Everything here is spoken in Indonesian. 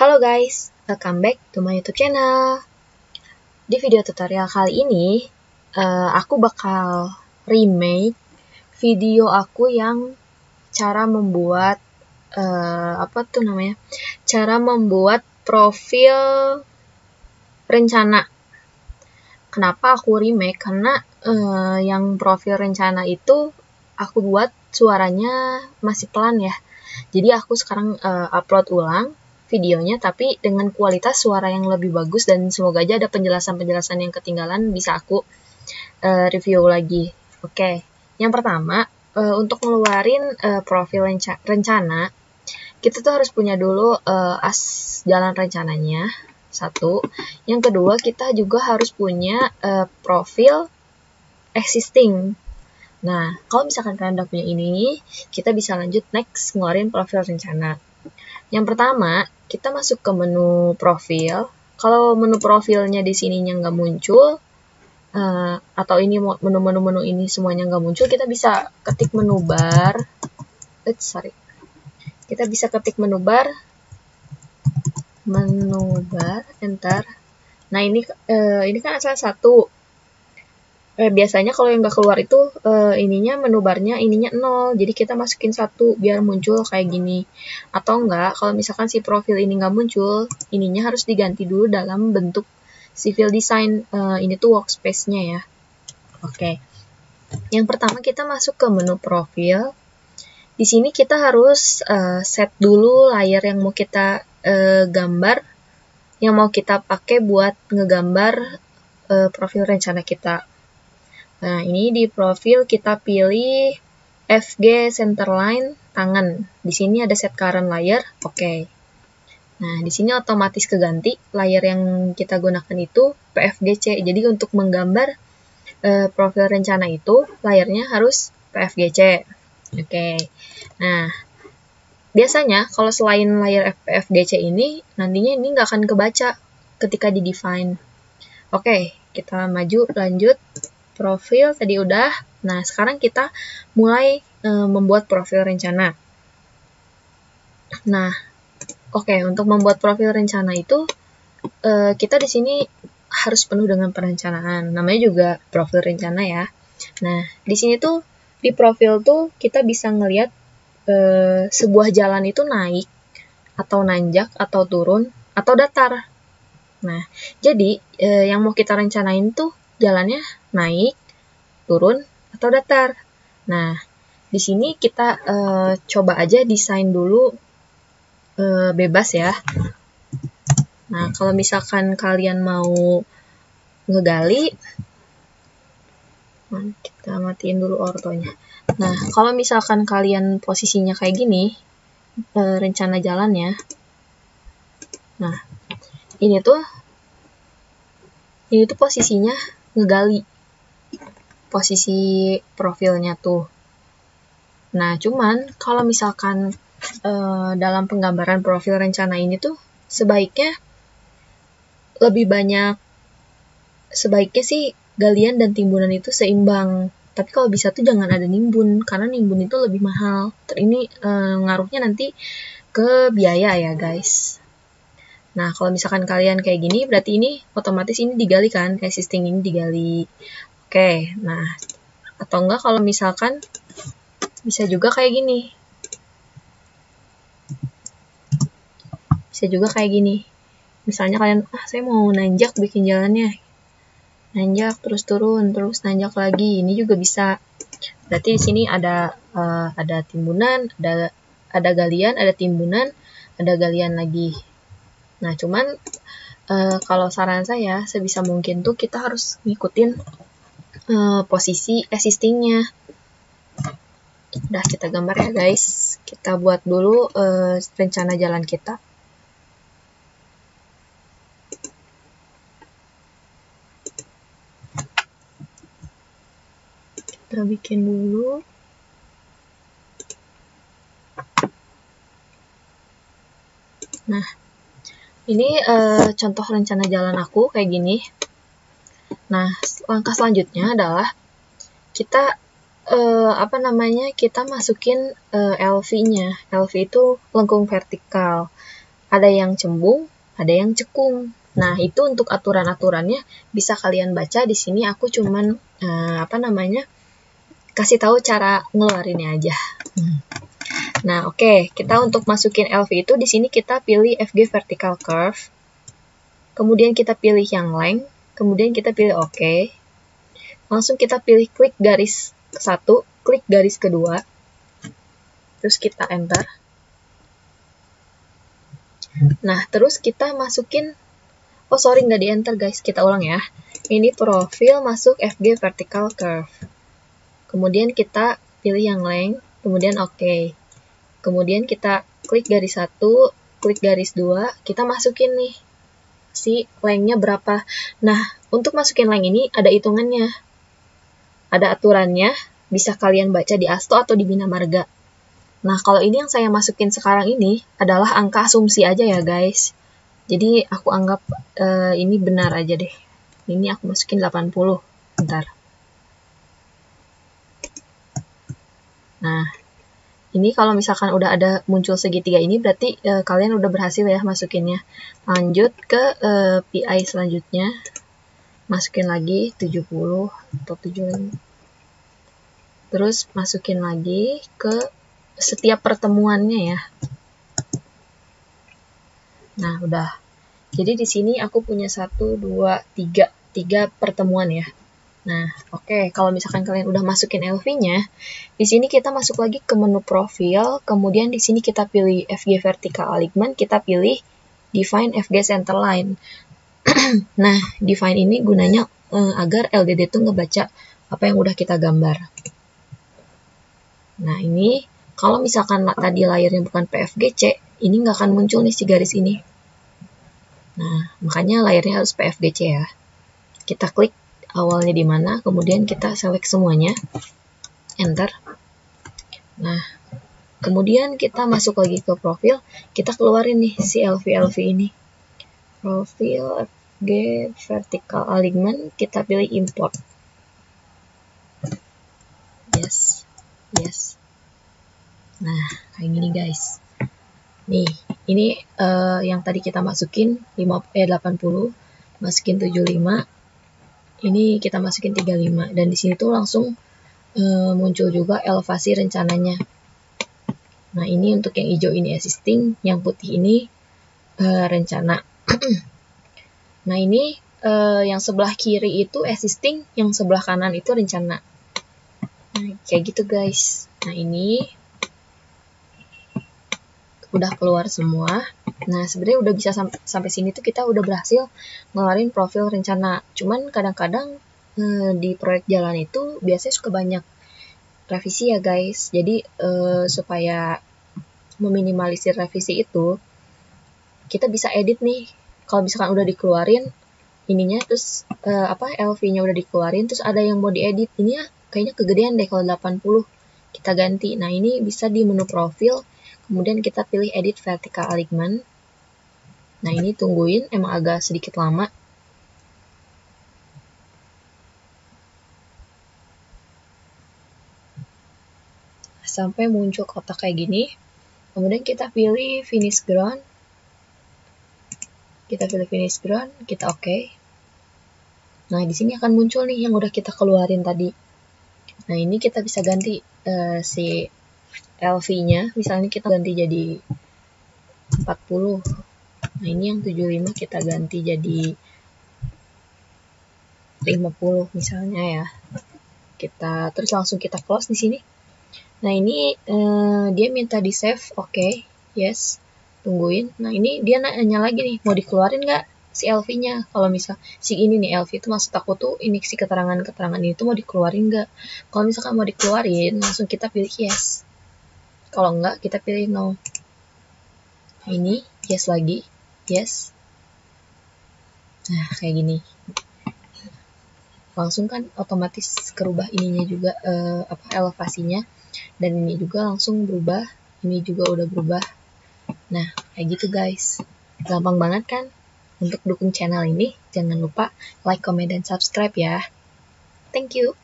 Halo guys, welcome back to my YouTube channel. Di video tutorial kali ini, aku bakal remake video aku yang cara membuat cara membuat profil rencana. Kenapa aku remake? Karena yang profil rencana itu aku buat suaranya masih pelan ya. Jadi aku sekarang upload ulang videonya tapi dengan kualitas suara yang lebih bagus, dan semoga aja ada penjelasan-penjelasan yang ketinggalan bisa aku review lagi. Oke. Yang pertama, untuk ngeluarin profil rencana, kita tuh harus punya dulu as jalan rencananya. Satu. Yang kedua, kita juga harus punya profil existing. Nah, kalau misalkan kalian udah punya ini, kita bisa lanjut next ngeluarin profil rencana. Yang pertama, kita masuk ke menu profil. Kalau menu profilnya di sininya nggak muncul, atau ini menu-menu ini semuanya nggak muncul, kita bisa ketik menu bar. Kita bisa ketik menu bar, enter. Nah, ini kan asal satu. Biasanya kalau yang nggak keluar itu ininya menu barnya ininya 0, jadi kita masukin 1 biar muncul kayak gini. Atau enggak, kalau misalkan si profil ini nggak muncul, ininya harus diganti dulu dalam bentuk civil design. Ini tuh workspace-nya ya. Oke. Yang pertama kita masuk ke menu profil. Di sini kita harus set dulu layer yang mau kita gambar, yang mau kita pakai buat ngegambar profil rencana kita. Nah, ini di profil kita pilih FG centerline tangan. Di sini ada set current layer, oke. Nah, di sini otomatis keganti layer yang kita gunakan itu PFGC. Jadi untuk menggambar profil rencana itu layernya harus PFGC. Oke. Nah, biasanya kalau selain layer PFGC ini, nantinya ini nggak akan kebaca ketika di define. Oke, kita maju lanjut. Profil tadi udah. Nah, sekarang kita mulai membuat profil rencana. Nah, oke, untuk membuat profil rencana itu kita di sini harus penuh dengan perencanaan. Namanya juga profil rencana ya. Nah, di sini tuh di profil tuh kita bisa ngelihat sebuah jalan itu naik atau nanjak atau turun atau datar. Nah, jadi yang mau kita rencanain tuh jalannya naik, turun, atau datar. Nah, di sini kita coba aja desain dulu bebas ya. Nah, kalau misalkan kalian mau ngegali, kita matiin dulu ortonya. Nah, kalau misalkan kalian posisinya kayak gini, rencana jalannya, nah, ini tuh posisinya ngegali posisi profilnya tuh. Nah, cuman kalau misalkan dalam penggambaran profil rencana ini tuh sebaiknya sih galian dan timbunan itu seimbang. Tapi kalau bisa tuh jangan ada nimbun, karena nimbun itu lebih mahal. Ini ngaruhnya nanti ke biaya ya guys. Nah, kalau misalkan kalian kayak gini, berarti ini otomatis ini digali kan, existing ini digali. Oke, nah, atau enggak kalau misalkan bisa juga kayak gini. Bisa juga kayak gini. Misalnya kalian, saya mau nanjak bikin jalannya. Nanjak, terus turun, terus nanjak lagi. Ini juga bisa. Berarti di sini ada timbunan, ada galian, ada timbunan, ada galian lagi. Nah, cuman kalau saran saya, sebisa mungkin tuh kita harus ngikutin posisi existing-nya. Udah kita gambar ya guys. Kita buat dulu rencana jalan kita. Kita bikin dulu. Nah, ini contoh rencana jalan aku kayak gini. Nah, langkah selanjutnya adalah kita kita masukin LV-nya. LV itu lengkung vertikal. ada yang cembung, ada yang cekung. Nah, itu untuk aturan-aturannya bisa kalian baca di sini. Aku cuman kasih tahu cara ngeluarinnya aja. Nah, oke, kita untuk masukin LV itu di sini kita pilih FG vertical curve. Kemudian kita pilih yang length, kemudian kita pilih OK. Langsung kita pilih klik garis satu, klik garis kedua. Terus kita enter. Nah, terus kita masukin, nggak di enter guys, kita ulang ya. Ini profil masuk FG vertical curve. Kemudian kita pilih yang length, kemudian OK. Kemudian kita klik garis 1, klik garis 2, kita masukin nih si length-nya berapa. Nah, untuk masukin length ini ada hitungannya. Ada aturannya, bisa kalian baca di Asto atau di Bina Marga. Nah, kalau ini yang saya masukin sekarang ini adalah angka asumsi aja ya guys. Jadi aku anggap ini benar aja deh. Ini aku masukin 80. Bentar. Nah, ini kalau misalkan udah ada muncul segitiga ini berarti kalian udah berhasil ya masukinnya. Lanjut ke PI selanjutnya. Masukin lagi 70 atau 75. Terus masukin lagi ke setiap pertemuannya ya. Nah, udah. Jadi di sini aku punya 1, 2, 3 pertemuan ya. Nah, oke, kalau misalkan kalian udah masukin LV-nya, di sini kita masuk lagi ke menu profil, kemudian di sini kita pilih FG vertical alignment, kita pilih define FG center line. Nah, define ini gunanya agar LDD itu ngebaca apa yang udah kita gambar. Nah, ini kalau misalkan tadi layarnya bukan PFGC, ini nggak akan muncul nih si garis ini. Nah, makanya layarnya harus PFGC ya. Kita klik awalnya di mana, kemudian kita select semuanya, enter. Nah, kemudian kita masuk lagi ke profil, kita keluarin nih si LV ini. Profil FG vertical alignment, kita pilih import. Yes. Nah, kayak gini guys. Nih, ini yang tadi kita masukin 80, masukin 75. Ini kita masukin 35 dan di sini tuh langsung muncul juga elevasi rencananya. Nah, ini untuk yang hijau ini existing, yang putih ini rencana. Nah, ini yang sebelah kiri itu existing, yang sebelah kanan itu rencana. Nah, kayak gitu guys. Nah, ini udah keluar semua. Nah, sebenarnya udah bisa sampai sini tuh kita udah berhasil ngeluarin profil rencana. Cuman kadang-kadang di proyek jalan itu biasanya suka banyak revisi ya guys. Jadi supaya meminimalisir revisi itu, kita bisa edit nih. Kalau misalkan udah dikeluarin ininya, terus LV-nya udah dikeluarin, terus ada yang mau diedit, ini ya kayaknya kegedean deh kalau 80. Kita ganti. Nah, ini bisa di menu profil, kemudian kita pilih edit vertical alignment. Nah, ini tungguin, emang agak sedikit lama. Sampai muncul kotak kayak gini. Kemudian kita pilih finish ground. Kita OK. Nah, di sini akan muncul nih yang udah kita keluarin tadi. Nah, ini kita bisa ganti si LV-nya. Misalnya kita ganti jadi 40. Nah, ini yang 75 kita ganti jadi 50 misalnya ya. Terus langsung kita close di sini. Nah, ini dia minta di save, oke, yes, tungguin. Nah, ini dia nanya lagi nih, mau dikeluarin nggak si LV-nya? Kalau misal si ini nih LV itu maksud aku tuh ini si keterangan-keterangan ini tuh mau dikeluarin nggak? Kalau misalkan mau dikeluarin, langsung kita pilih yes. Kalau nggak, kita pilih no. Nah, ini yes lagi, yes. Nah, kayak gini. Langsung kan otomatis kerubah ininya juga elevasinya, dan ini juga langsung berubah, ini juga udah berubah. Nah, kayak gitu guys, gampang banget kan? Untuk dukung channel ini jangan lupa like, comment, dan subscribe ya. Thank you.